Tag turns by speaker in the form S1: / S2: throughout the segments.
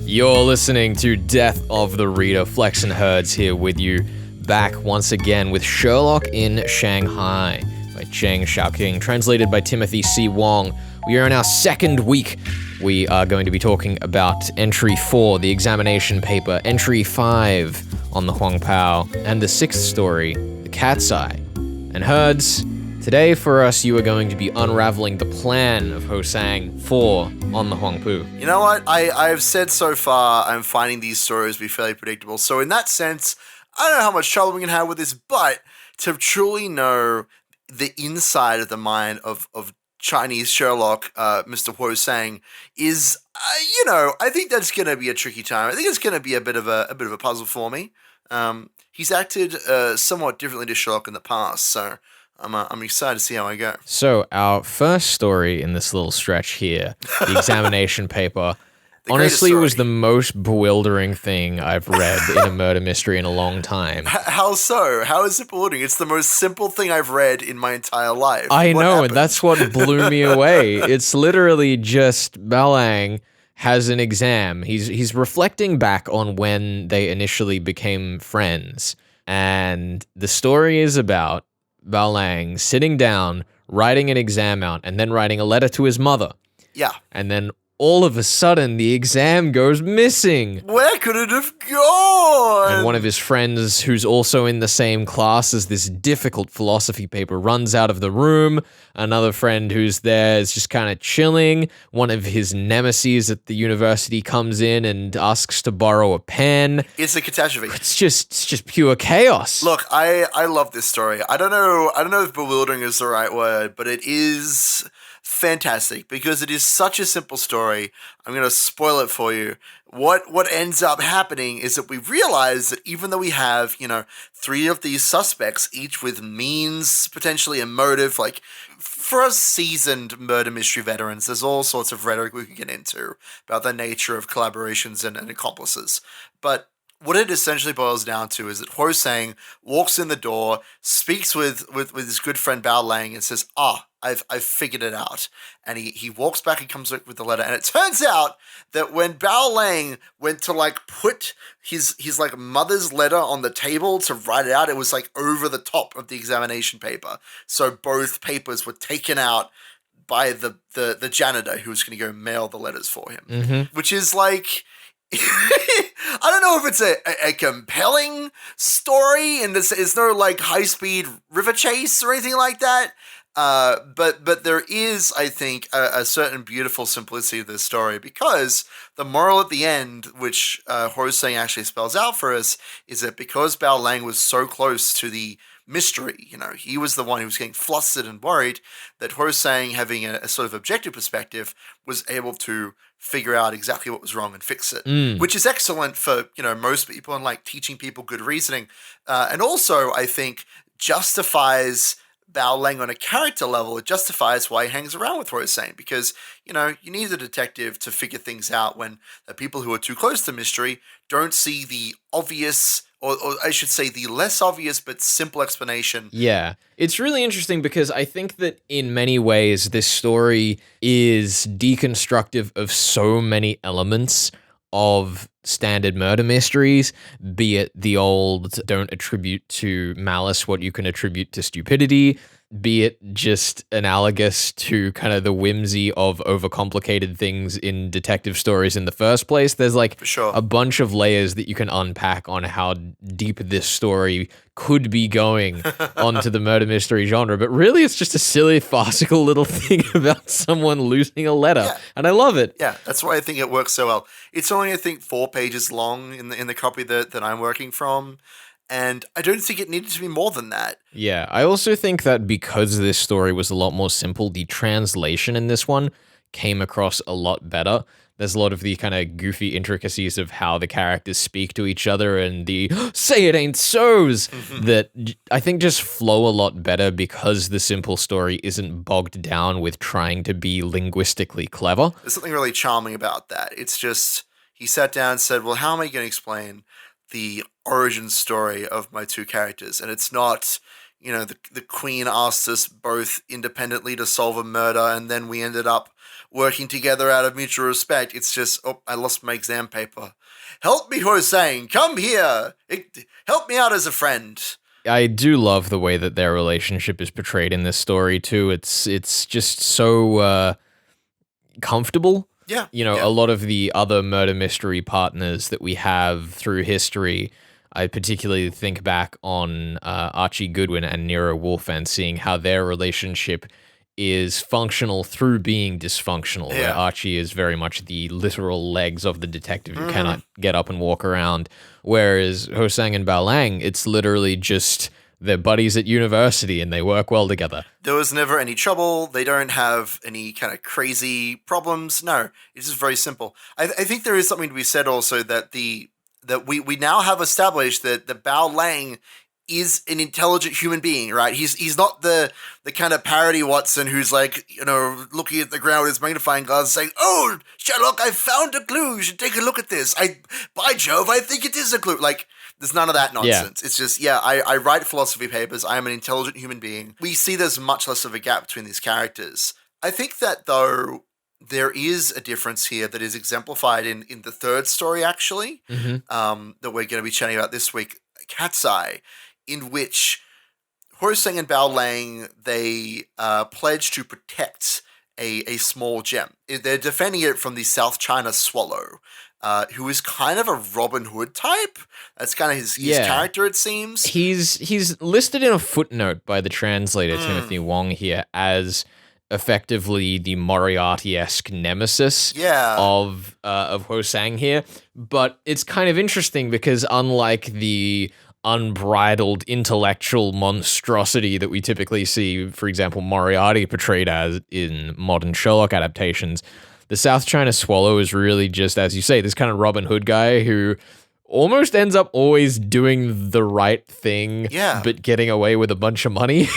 S1: You're listening to Death of the Reader. Flex and Herds here with you, back once again with Sherlock in Shanghai by Cheng Xiaoqing, translated by Timothy C Wong. We are in our second week. We are going to be talking about Entry 4, the examination paper, Entry 5 on the Huang Pao, and the sixth story, The Cat's Eye. And Herds, today for us you are going to be unraveling the plan of Hosang 4 on the Huang Pu.
S2: You know what? I've said so far I'm finding these stories to be fairly predictable. So in that sense, I don't know how much trouble we can have with this, but to truly know the inside of the mind of Chinese Sherlock, Mr. Hosang, is, I think that's going to be a tricky time. I think it's going to be a bit of a puzzle for me. He's acted somewhat differently to Sherlock in the past, so I'm excited to see how I go.
S1: So our first story in this little stretch here, the examination paper, honestly was the most bewildering thing I've read in a murder mystery in a long time.
S2: How so? How is it bewildering? It's the most simple thing I've read in my entire life.
S1: I know, and that's what blew me away. It's literally just Balang has an exam. He's reflecting back on when they initially became friends, and the story is about Balang sitting down, writing an exam out, and then writing a letter to his mother.
S2: Yeah.
S1: And then all of a sudden, the exam goes missing.
S2: Where could it have gone?
S1: And one of his friends, who's also in the same class as this difficult philosophy paper, runs out of the room. Another friend who's there is just kind of chilling. One of his nemesis at the university comes in and asks to borrow a pen.
S2: It's a catastrophe.
S1: It's just pure chaos.
S2: Look, I love this story. I don't know if bewildering is the right word, but it is fantastic because it is such a simple story. I'm going to spoil it for you. What ends up happening is that we realize that even though we have, three of these suspects, each with means, potentially a motive, like for us seasoned murder mystery veterans, there's all sorts of rhetoric we can get into about the nature of collaborations and accomplices. But what it essentially boils down to is that Hosang walks in the door, speaks with his good friend Bao Lang, and says, I've figured it out. And he walks back and comes back with the letter. And it turns out that when Bao Lang went to put his mother's letter on the table to write it out, it was over the top of the examination paper. So both papers were taken out by the janitor who was going to go mail the letters for him.
S1: Mm-hmm.
S2: Which is I don't know if it's a compelling story and there's no high-speed river chase or anything like that. But there is, I think, a certain beautiful simplicity of this story because the moral at the end, which Hosang actually spells out for us, is that because Bao Lang was so close to the mystery, he was the one who was getting flustered and worried, that Hosang, having a sort of objective perspective, was able to figure out exactly what was wrong and fix it, which is excellent for, most people and teaching people good reasoning. And also, I think, justifies Bao Lang on a character level. It justifies why he hangs around with Hosang because, you need a detective to figure things out when the people who are too close to mystery don't see the obvious, or I should say the less obvious but simple explanation.
S1: Yeah. It's really interesting because I think that in many ways this story is deconstructive of so many elements of standard murder mysteries, be it the old don't attribute to malice what you can attribute to stupidity, be it just analogous to kind of the whimsy of overcomplicated things in detective stories in the first place. There's
S2: For sure.
S1: a bunch of layers that you can unpack on how deep this story could be going onto the murder mystery genre. But really, it's just a silly, farcical little thing about someone losing a letter.
S2: Yeah.
S1: And I love it.
S2: Yeah, that's why I think it works so well. It's only, I think, 4 pages long in the copy that I'm working from. And I don't think it needed to be more than that.
S1: Yeah, I also think that because this story was a lot more simple, the translation in this one came across a lot better. There's a lot of the kind of goofy intricacies of how the characters speak to each other and the say it ain't so's that I think just flow a lot better because the simple story isn't bogged down with trying to be linguistically clever.
S2: There's something really charming about that. It's just, he sat down and said, well, how am I going to explain the origin story of my two characters? And it's not, the queen asked us both independently to solve a murder, and then we ended up working together out of mutual respect. It's just, oh, I lost my exam paper. Help me, Hossein. Come here. Help me out as a friend.
S1: I do love the way that their relationship is portrayed in this story too. It's just so comfortable.
S2: Yeah.
S1: A lot of the other murder mystery partners that we have through history, I particularly think back on Archie Goodwin and Nero Wolfe and seeing how their relationship is functional through being dysfunctional, where Archie is very much the literal legs of the detective who cannot get up and walk around, whereas Hosang and Bao Lang, it's literally just they're buddies at university and they work well together.
S2: There was never any trouble. They don't have any kind of crazy problems. No, it's just very simple. I think there is something to be said also that we now have established that the Bao Lang is an intelligent human being, right? He's not the kind of parody Watson who's like, looking at the ground with his magnifying glass saying, "Oh, Sherlock, I found a clue. You should take a look at this. By Jove, I think it is a clue." Like, there's none of that nonsense. Yeah. It's just, I write philosophy papers. I am an intelligent human being. We see there's much less of a gap between these characters. I think that, though, there is a difference here that is exemplified in the third story, actually, that we're going to be chatting about this week, Cat's Eye, in which Hosang and Bao Lang, they pledge to protect a small gem. They're defending it from the South China Swallow, who is kind of a Robin Hood type. That's kind of his character, it seems.
S1: He's listed in a footnote by the translator, Timothy Wong, here as effectively the Moriarty-esque nemesis of Hosang here. But it's kind of interesting because unlike the unbridled intellectual monstrosity that we typically see, for example, Moriarty portrayed as in modern Sherlock adaptations, the South China Swallow is really just, as you say, this kind of Robin Hood guy who almost ends up always doing the right thing, but getting away with a bunch of money.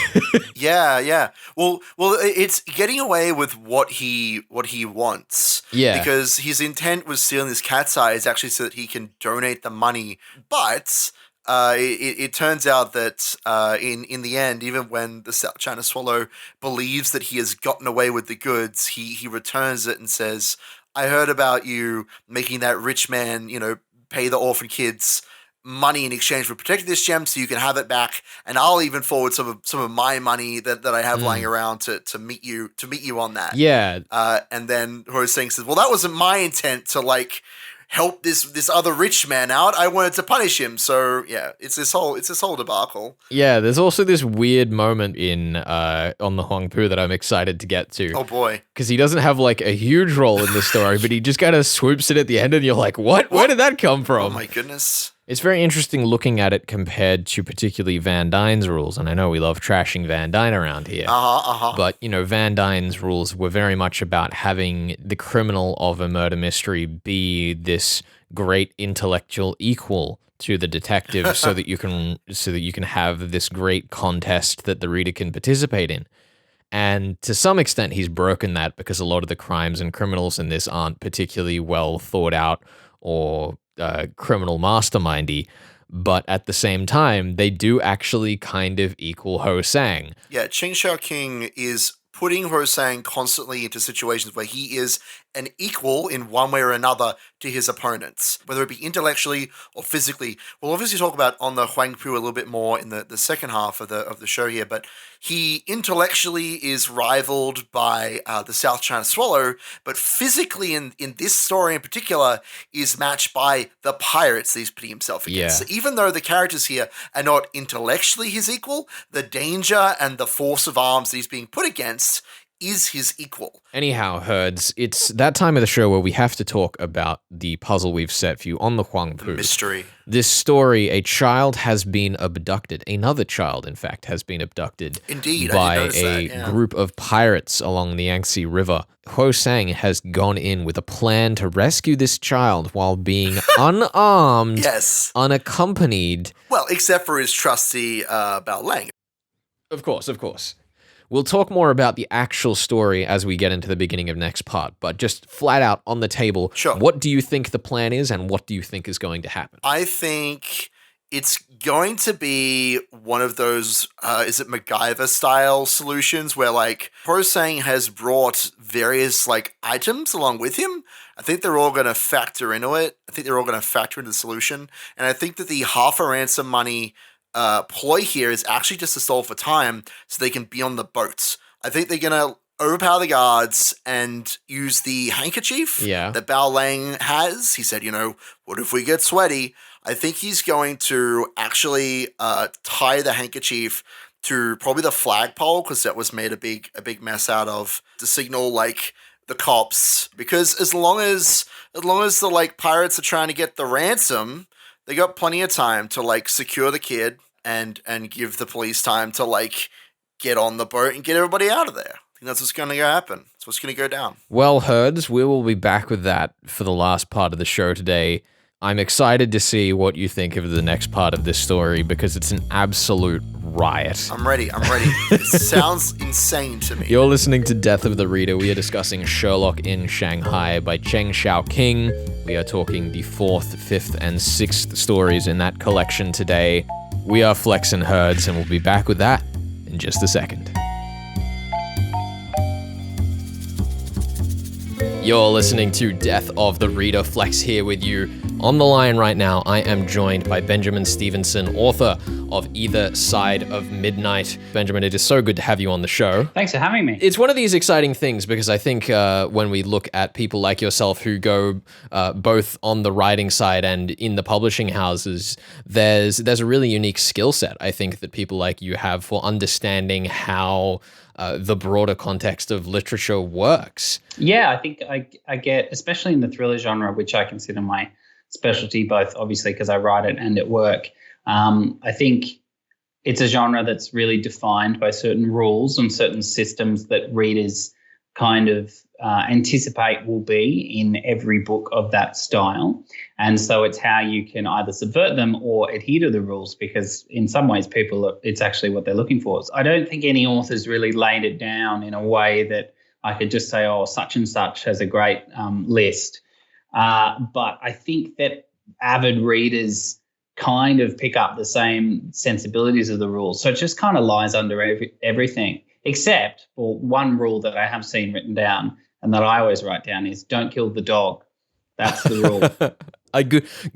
S2: Yeah. Well, it's getting away with what he wants. Yeah. Because his intent with stealing this cat's eye is actually so that he can donate the money, but it turns out that in the end, even when the South China Swallow believes that he has gotten away with the goods, he returns it and says, "I heard about you making that rich man, pay the orphan kids money in exchange for protecting this gem so you can have it back, and I'll even forward some of my money that I have lying around to meet you on that." Yeah. And then Hosang says, "Well, that wasn't my intent to help this other rich man out. I wanted to punish him." So it's this whole debacle. Yeah, there's also this weird moment in on the Huangpu that I'm excited to get to. Oh boy, because he doesn't have a huge role in the story, but he just kind of swoops in at the end, and you're like, what? Where did that come from? Oh my goodness. It's very interesting looking at it compared to particularly Van Dyne's rules, and I know we love trashing Van Dyne around here. But, Van Dyne's rules were very much about having the criminal of a murder mystery be this great intellectual equal to the detective so that you can have this great contest that the reader can participate in. And to some extent, he's broken that because a lot of the crimes and criminals in this aren't particularly well thought out or criminal mastermindy, but at the same time, they do actually kind of equal Hosang. Yeah, Cheng Xiaoqing is putting Hosang constantly into situations where he is an equal in one way or another to his opponents, whether it be intellectually or physically. We'll obviously talk about on the Huangpu a little bit more in the second half of the show here, but he intellectually is rivaled by the South China Swallow, but physically in this story in particular is matched by the pirates that he's putting himself against. Yeah. So even though the characters here are not intellectually his equal, the danger and the force of arms that he's being put against is his equal. Anyhow, Herds, it's that time of the show where we have to talk about the puzzle we've set for you on the Huangpu. Mystery. This story, a child has been abducted. Another child, in fact, has been abducted. Indeed, by a group of pirates along the Yangtze River. Hosang has gone in with a plan to rescue this child while being unarmed, unaccompanied. Well, except for his trusty Bao Lang. Of course. We'll talk more about the actual story as we get into the beginning of next part, but just flat out on the table, what do you think the plan is and what do you think is going to happen? I think it's going to be one of those, is it MacGyver style solutions where like Prosang has brought various like items along with him. I think they're all going to factor into it. I think they're all going to factor into the solution. And I think that the half a ransom money ploy here is actually just to stall for time so they can be on the boats. I think they're going to overpower the guards and use the handkerchief that Bao Lang has. He said, what if we get sweaty? I think he's going to actually tie the handkerchief to probably the flagpole, because that was made a big mess out of, to signal like the cops. Because as long as the like pirates are trying to get the ransom, they got plenty of time to like secure the kid and give the police time to like get on the boat and get everybody out of there. I think that's what's going to happen. That's what's going to go down.
S1: Well, Herds, we will be back with that for the last part of the show today. I'm excited to see what you think of the next part of this story, because it's an absolute riot.
S2: I'm ready. It sounds insane to me.
S1: You're listening to Death of the Reader. We are discussing Sherlock in Shanghai by Cheng Xiaoqing. We are talking the 4th, 5th, and 6th stories in that collection today. We are Flex and Herds, and we'll be back with that in just a second. You're listening to Death of the Reader. Flex here with you. On the line right now, I am joined by Benjamin Stevenson, author of Either Side of Midnight. Benjamin, it is so good to have you on the show.
S3: Thanks for having me.
S1: It's one of these exciting things, because I think when we look at people like yourself who go both on the writing side and in the publishing houses, there's a really unique skill set, I think, that people like you have for understanding how the broader context of literature works.
S3: Yeah, I think I get, especially in the thriller genre, which I consider my specialty, both obviously because I write it and at work. I think it's a genre that's really defined by certain rules and certain systems that readers kind of anticipate will be in every book of that style. And so it's how you can either subvert them or adhere to the rules, because in some ways it's actually what they're looking for. So I don't think any author's really laid it down in a way that I could just say, oh, such and such has a great list. But I think that avid readers kind of pick up the same sensibilities of the rules. So it just kind of lies under everything, except for one rule that I have seen written down and that I always write down is don't kill the dog. That's the rule.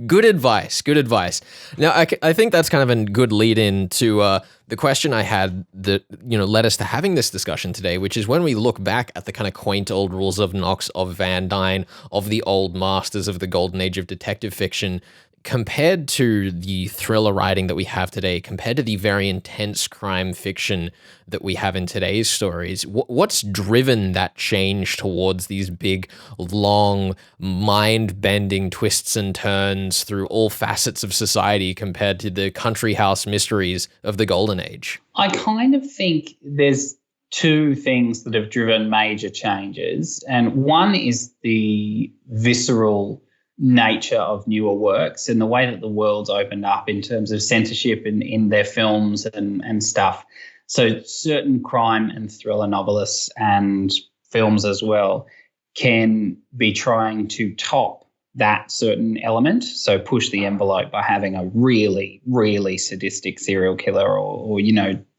S1: Good advice. Good advice. Now, I think that's kind of a good lead in to the question I had that led us to having this discussion today, which is when we look back at the kind of quaint old rules of Knox, of Van Dyne, of the old masters of the golden age of detective fiction, compared to the thriller writing that we have today, compared to the very intense crime fiction that we have in today's stories, what's driven that change towards these big, long, mind-bending twists and turns through all facets of society compared to the country house mysteries of the golden age?
S3: I kind of think there's two things that have driven major changes, and one is the visceral nature of newer works and the way that the world's opened up in terms of censorship in their films and stuff. So certain crime and thriller novelists and films as well can be trying to top that certain element, so push the envelope by having a really, really sadistic serial killer or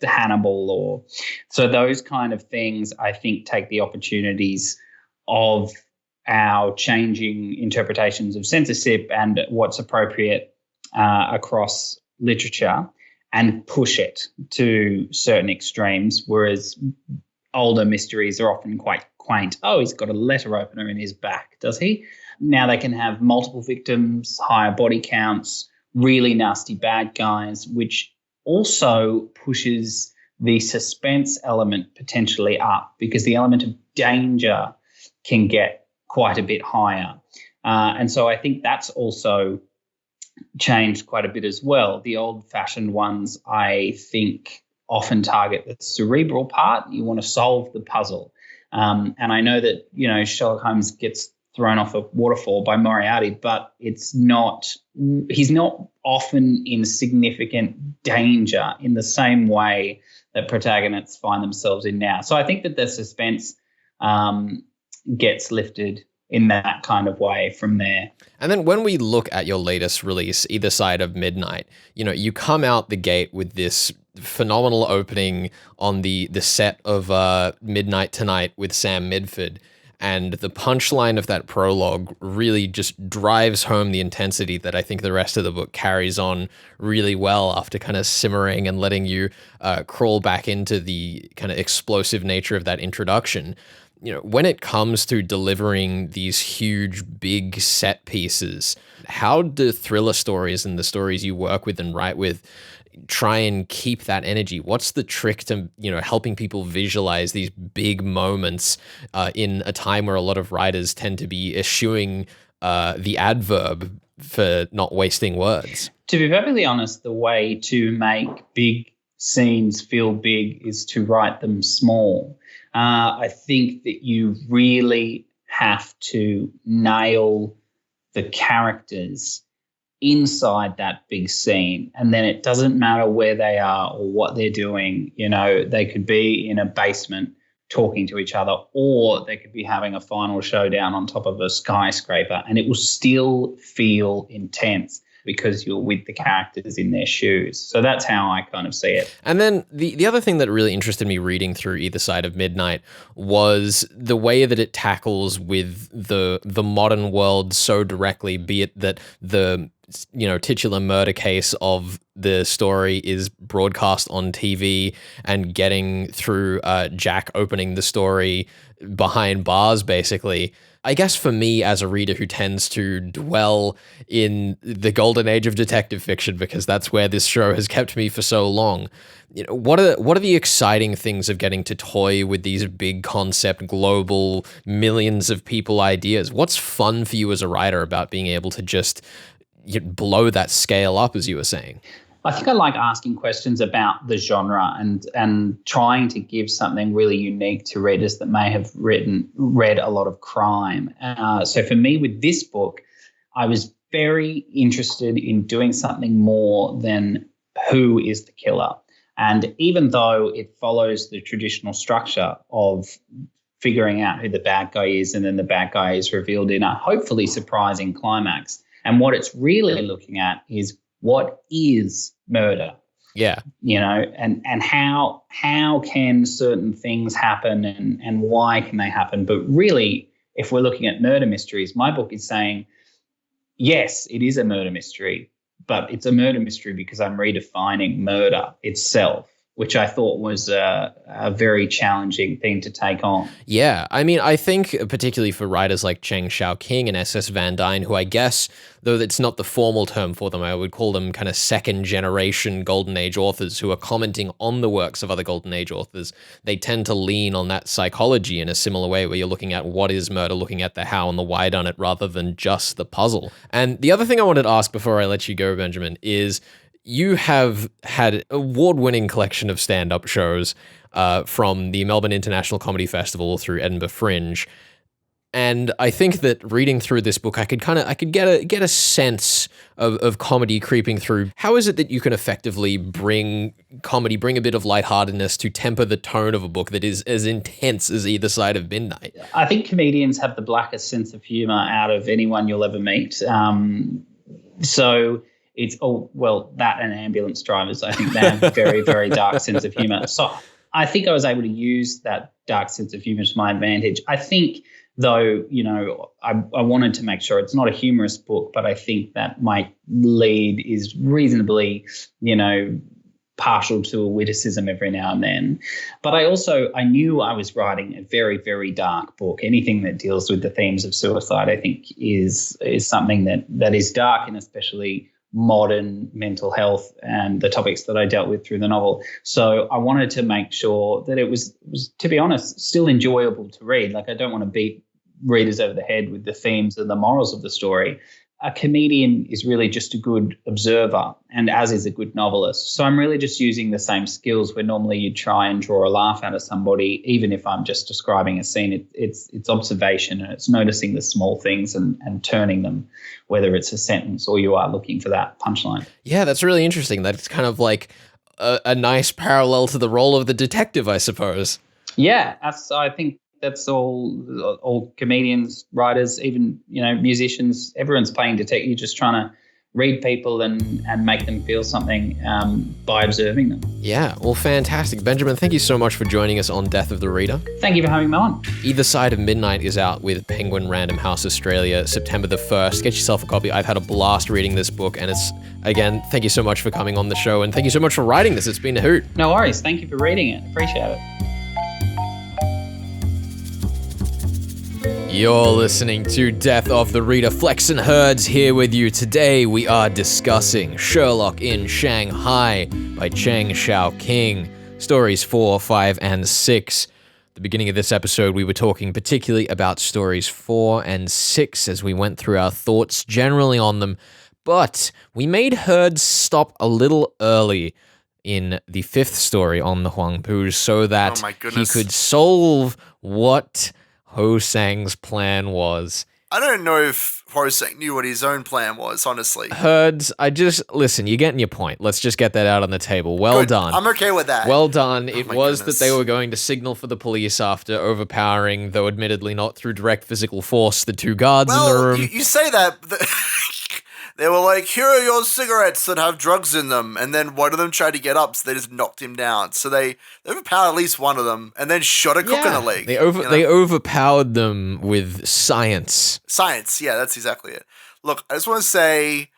S3: Hannibal, or so those kind of things I think take the opportunities of our changing interpretations of censorship and what's appropriate across literature and push it to certain extremes, whereas older mysteries are often quite quaint. Oh, he's got a letter opener in his back, does he? Now they can have multiple victims, higher body counts, really nasty bad guys, which also pushes the suspense element potentially up, because the element of danger can get quite a bit higher. And so I think that's also changed quite a bit as well. The old-fashioned ones, I think, often target the cerebral part. You want to solve the puzzle. And I know that, Sherlock Holmes gets thrown off a waterfall by Moriarty, but he's not often in significant danger in the same way that protagonists find themselves in now. So I think that the suspense gets lifted in that kind of way from there.
S1: And then when we look at your latest release, Either Side of Midnight, you come out the gate with this phenomenal opening on the set of Midnight Tonight with Sam Midford. And the punchline of that prologue really just drives home the intensity that I think the rest of the book carries on really well after kind of simmering and letting you crawl back into the kind of explosive nature of that introduction. When it comes to delivering these huge, big set pieces, how do thriller stories and the stories you work with and write with try and keep that energy? What's the trick to, helping people visualize these big moments in a time where a lot of writers tend to be eschewing the adverb for not wasting words?
S3: To be perfectly honest, the way to make big scenes feel big is to write them small. I think that you really have to nail the characters inside that big scene, and then it doesn't matter where they are or what they're doing. They could be in a basement talking to each other, or they could be having a final showdown on top of a skyscraper, and it will still feel intense because you're with the characters in their shoes. So that's how I kind of see it.
S1: And then the other thing that really interested me reading through Either Side of Midnight was the way that it tackles with the modern world so directly, be it that the titular murder case of the story is broadcast on TV and getting through Jack opening the story behind bars, basically. I guess for me as a reader who tends to dwell in the golden age of detective fiction, because that's where this show has kept me for so long, what are the exciting things of getting to toy with these big concept, global, millions of people ideas? What's fun for you as a writer about being able to just blow that scale up, as you were saying?
S3: I think I like asking questions about the genre and trying to give something really unique to readers that may have read a lot of crime. So for me with this book, I was very interested in doing something more than who is the killer. And even though it follows the traditional structure of figuring out who the bad guy is, and then the bad guy is revealed in a hopefully surprising climax, and what it's really looking at is what is murder?
S1: Yeah.
S3: And how can certain things happen and why can they happen? But really, if we're looking at murder mysteries, my book is saying, yes, it is a murder mystery, but it's a murder mystery because I'm redefining murder itself, which I thought was a very challenging thing to take on.
S1: Yeah, I mean, I think particularly for writers like Cheng Xiaoqing and S.S. Van Dyne, who I guess, though it's not the formal term for them, I would call them kind of second generation Golden Age authors who are commenting on the works of other Golden Age authors, they tend to lean on that psychology in a similar way where you're looking at what is murder, looking at the how and the why done it rather than just the puzzle. And the other thing I wanted to ask before I let you go, Benjamin, is you have had an award-winning collection of stand-up shows from the Melbourne International Comedy Festival through Edinburgh Fringe. And I think that reading through this book, I could get a sense of comedy creeping through. How is it that you can effectively bring a bit of lightheartedness to temper the tone of a book that is as intense as Either Side of Midnight?
S3: I think comedians have the blackest sense of humor out of anyone you'll ever meet. So it's, that and ambulance drivers, I think they have a very, very dark sense of humor. So I think I was able to use that dark sense of humor to my advantage. I think, though, I wanted to make sure it's not a humorous book, but I think that my lead is reasonably, partial to a witticism every now and then. But I knew I was writing a very, very dark book. Anything that deals with the themes of suicide, I think, is something that is dark, and especially modern mental health and the topics that I dealt with through the novel. So I wanted to make sure that it was, to be honest, still enjoyable to read. Like, I don't want to beat readers over the head with the themes and the morals of the story. A comedian is really just a good observer, and as is a good novelist. So I'm really just using the same skills where normally you try and draw a laugh out of somebody, even if I'm just describing a scene. It's observation, and it's noticing the small things and turning them, whether it's a sentence or you are looking for that punchline.
S1: Yeah, that's really interesting. That's kind of like a nice parallel to the role of the detective, I suppose.
S3: Yeah, I think That's all comedians, writers, even, musicians, everyone's playing detective. You're just trying to read people and make them feel something by observing them.
S1: Yeah, well, fantastic. Benjamin, thank you so much for joining us on Death of the Reader.
S3: Thank you for having me on.
S1: Either Side of Midnight is out with Penguin Random House Australia, September the 1st. Get yourself a copy. I've had a blast reading this book, and again, thank you so much for coming on the show, and thank you so much for writing this. It's been a hoot.
S3: No worries. Thank you for reading it. Appreciate it.
S1: You're listening to Death of the Reader. Flex and Herds here with you. Today we are discussing Sherlock in Shanghai by Cheng Xiaoqing. Stories 4, 5, and 6. At the beginning of this episode, we were talking particularly about stories 4 and 6 as we went through our thoughts generally on them. But we made Herds stop a little early in the 5th story on the Huangpu so that he could solve what Ho Sang's plan was.
S2: I don't know if Ho Sang knew what his own plan was, honestly.
S1: Herds, listen, you're getting your point. Let's just get that out on the table. Well
S2: Good.
S1: done.
S2: I'm okay with that.
S1: Well done. It was
S2: goodness.
S1: that they were going to signal for the police after overpowering, though admittedly not through direct physical force, the 2 guards in the room.
S2: You say that, but they were like, here are your cigarettes that have drugs in them. And then one of them tried to get up, so they just knocked him down. So they overpowered at least one of them and then shot a cook in the leg.
S1: They overpowered them with science.
S2: Science, yeah, that's exactly it. Look, I just want to say,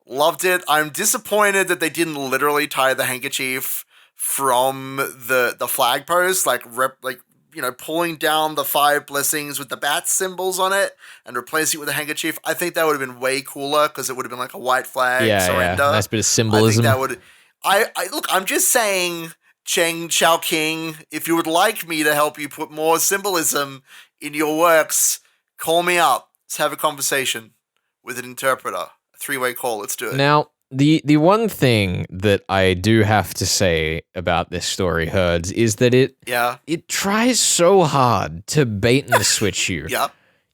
S2: loved it. I'm disappointed that they didn't literally tie the handkerchief from the flag post, pulling down the 5 blessings with the bat symbols on it and replacing it with a handkerchief. I think that would have been way cooler because it would have been like a white flag surrender.
S1: Nice bit of symbolism.
S2: I think that would. Look, I'm just saying, Cheng Xiaoqing, if you would like me to help you put more symbolism in your works, call me up. Let's have a conversation with an interpreter. A 3-way call. Let's do it.
S1: Now, the one thing that I do have to say about this story, Herds, is that it tries so hard to bait and switch you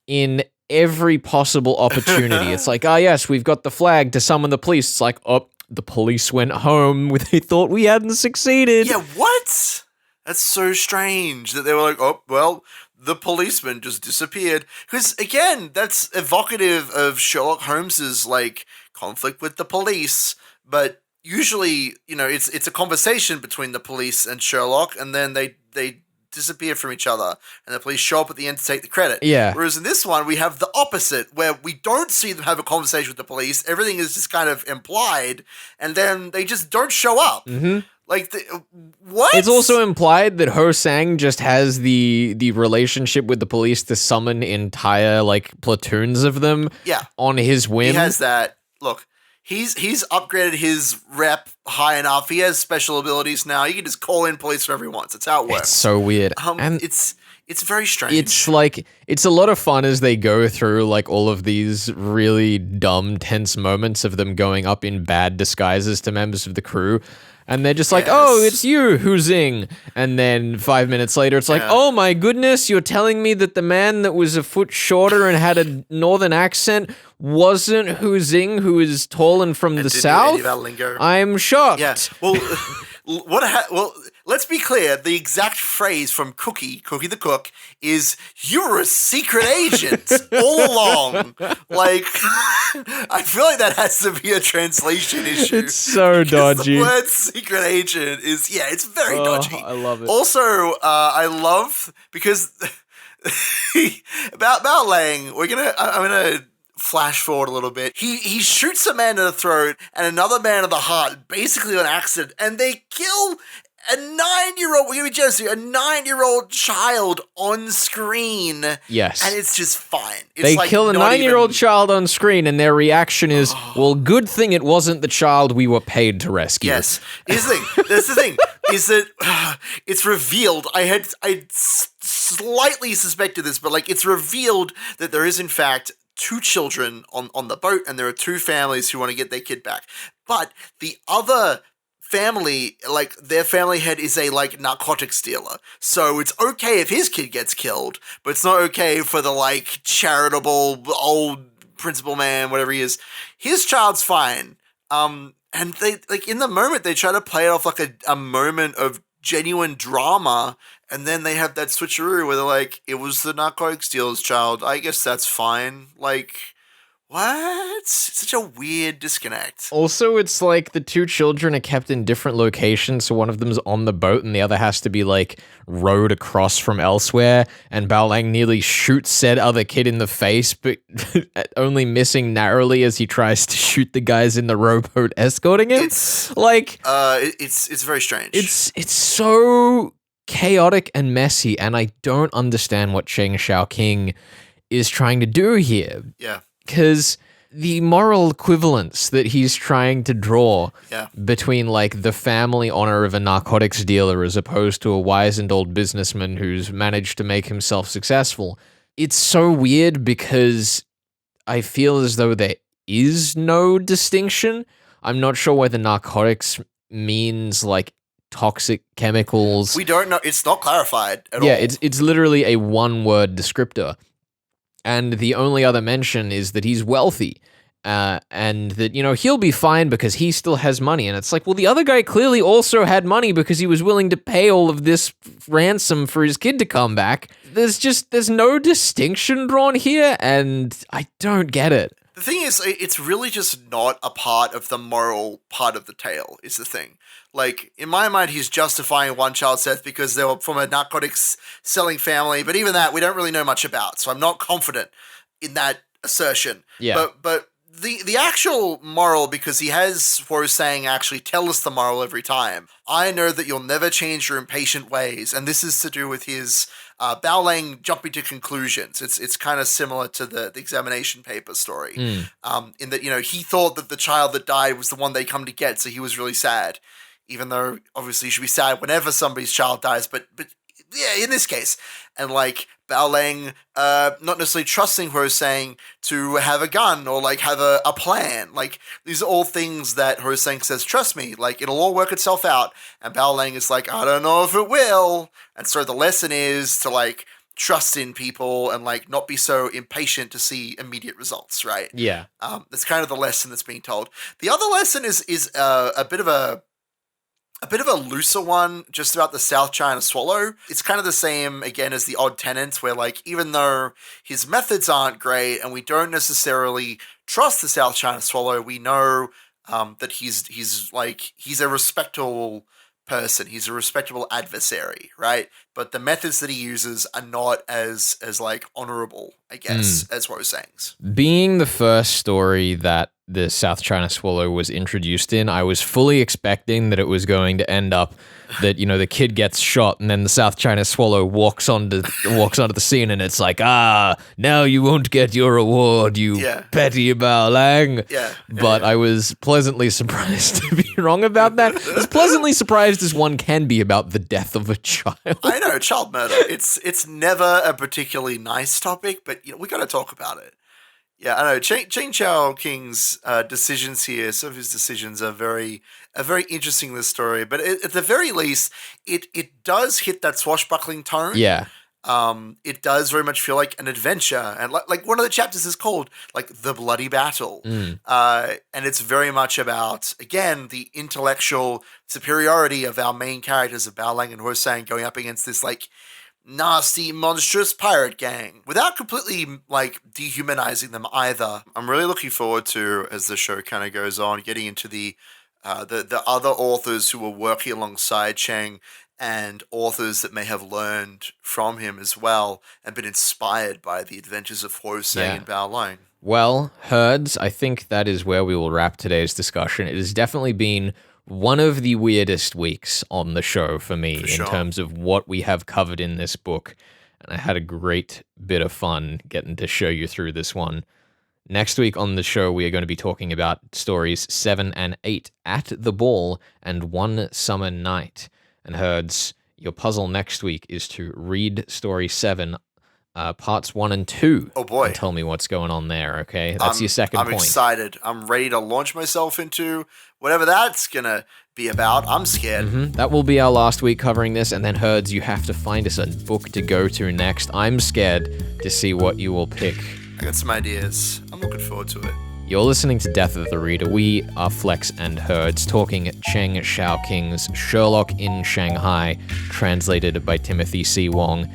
S1: in every possible opportunity. It's like, yes, we've got the flag to summon the police. It's like, the police went home. They thought we hadn't succeeded.
S2: Yeah, what? That's so strange that they were like, the policeman just disappeared. Because, again, that's evocative of Sherlock Holmes's, conflict with the police. But usually, it's a conversation between the police and Sherlock, and then they disappear from each other, and the police show up at the end to take the credit.
S1: Yeah.
S2: Whereas in this one, we have the opposite, where we don't see them have a conversation with the police. Everything is just kind of implied, and then they just don't show up.
S1: Mm-hmm.
S2: What?
S1: It's also implied that Ho Sang just has the relationship with the police to summon entire platoons of them on his whim.
S2: He has that. Look, he's upgraded his rep high enough. He has special abilities now. He can just call in police whenever he wants. It's how it works.
S1: It's so weird.
S2: And it's very strange.
S1: It's a lot of fun as they go through all of these really dumb, tense moments of them going up in bad disguises to members of the crew. And they're just it's you, Hu Xing. And then 5 minutes later, it's oh my goodness, you're telling me that the man that was a foot shorter and had a northern accent wasn't Hu Xing, who is tall and from the south? I'm shocked.
S2: Yeah. Well, let's be clear. The exact phrase from Cookie the Cook, is "You were a secret agent all along." I feel like that has to be a translation issue.
S1: It's so dodgy.
S2: The word "secret agent" is it's very dodgy.
S1: I love it.
S2: Also, I love because about Lang. I'm gonna flash forward a little bit. He shoots a man in the throat and another man in the heart, basically on accident, and they kill a 9-year-old. We're gonna be generous here, a 9-year-old child on screen.
S1: Yes,
S2: and it's just fine.
S1: They kill a 9-year-old child on screen, and their reaction is, "Well, good thing it wasn't the child we were paid to rescue."
S2: Yes, here's the thing. That's the thing. Is that it's revealed? I slightly suspected this, but it's revealed that there is in fact 2 children on the boat, and there are 2 families who want to get their kid back. But the other family, their family head is a narcotics dealer. So it's okay if his kid gets killed, but it's not okay for the charitable old principal man, whatever he is. His child's fine. And they in the moment they try to play it off like a moment of genuine drama, And then they have that switcheroo where they're like, it was the narcotics dealer's child. I guess that's fine. Like, what? It's such a weird disconnect.
S1: Also, it's like the two children are kept in different locations, so one of them's on the boat and the other has to be, like, rowed across from elsewhere, and Bao Lang nearly shoots said other kid in the face, but only missing narrowly as he tries to shoot the guys in the rowboat escorting him.
S2: It's very strange.
S1: It's so chaotic and messy, and I don't understand what Cheng Xiaoqing is trying to do here.
S2: Yeah.
S1: Because the moral equivalence that he's trying to draw between, like, the family honor of a narcotics dealer as opposed to a wizened old businessman who's managed to make himself successful, it's so weird because I feel as though there is no distinction. I'm not sure whether narcotics means, like, toxic chemicals.
S2: We don't know. It's not clarified at all.
S1: Yeah, it's literally a one-word descriptor. And the only other mention is that he's wealthy, and that, you know, he'll be fine because he still has money. And it's like, well, the other guy clearly also had money because he was willing to pay all of this ransom for his kid to come back. There's no distinction drawn here, and I don't get it.
S2: The thing is, it's really just not a part of the moral part of the tale, is the thing. Like, in my mind, he's justifying one child's death because they were from a narcotics selling family, but even that we don't really know much about, so I'm not confident in that assertion.
S1: Yeah.
S2: But the actual moral, because he has what he's saying actually tell us the moral every time. I know that you'll never change your impatient ways, and this is to do with his Bao Lang jumping to conclusions. It's kind of similar to the examination paper story, in that, you know, he thought that the child that died was the one they come to get, so he was really sad. Even though, obviously, you should be sad whenever somebody's child dies, but yeah, in this case. And, like, Bao Lang not necessarily trusting Ho Sang to have a gun or, like, have a plan. Like, these are all things that Ho Sang says, trust me, like, it'll all work itself out. And Bao Lang is like, I don't know if it will. And so the lesson is to, like, trust in people and, like, not be so impatient to see immediate results, right?
S1: Yeah.
S2: That's kind of the lesson that's being told. The other lesson is a bit of a looser one, just about the South China Swallow. It's kind of the same, again, as the Odd Tenants, where, like, even though his methods aren't great and we don't necessarily trust the South China Swallow, we know that he's a respectable person. He's a respectable adversary, right? But the methods that he uses are not as like, honorable, I guess, as what we're saying.
S1: Being the first story that the South China Swallow was introduced in, I was fully expecting that it was going to end up that, you know, the kid gets shot and then the South China Swallow walks onto the scene and it's like, now you won't get your reward, you petty Bao Lang. But I was pleasantly surprised to be wrong about that. As pleasantly surprised as one can be about the death of a child.
S2: I know, child murder. It's never a particularly nice topic, but, you know, we got to talk about it. Yeah, I know. Cheng Xiaoqing's decisions here, some of his decisions are very interesting in this story. But at the very least, it does hit that swashbuckling tone.
S1: Yeah.
S2: It does very much feel like an adventure. And like one of the chapters is called, like, The Bloody Battle. And it's very much about, again, the intellectual superiority of our main characters of Bao Lang and Ho Sang going up against this, like, nasty, monstrous pirate gang without completely, like, dehumanizing them either. I'm really looking forward to, as the show kind of goes on, getting into the other authors who were working alongside Cheng and authors that may have learned from him as well and been inspired by the adventures of Ho Sang and Bao Lang.
S1: Well, Herds, I think that is where we will wrap today's discussion. It has definitely been one of the weirdest weeks on the show for me in terms of what we have covered in this book. And I had a great bit of fun getting to show you through this one. Next week on the show, we are going to be talking about stories 7 and 8, At the Ball and One Summer Night. And Herds, your puzzle next week is to read story 7, parts 1 and 2.
S2: Oh boy.
S1: And tell me what's going on there, okay? That's your second point.
S2: I'm excited. I'm ready to launch myself into whatever that's going to be about. I'm scared.
S1: That will be our last week covering this, and then Herds, you have to find us a book to go to next. I'm scared to see what you will pick.
S2: I got some ideas. I'm looking forward to it.
S1: You're listening to Death of the Reader. We are Flex and Herds, talking Cheng Xiaoqing's Sherlock in Shanghai, translated by Timothy C Wong.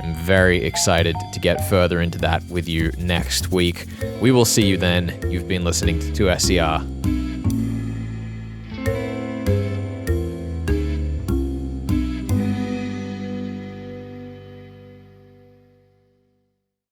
S1: I'm very excited to get further into that with you next week. We will see you then. You've been listening to 2SER.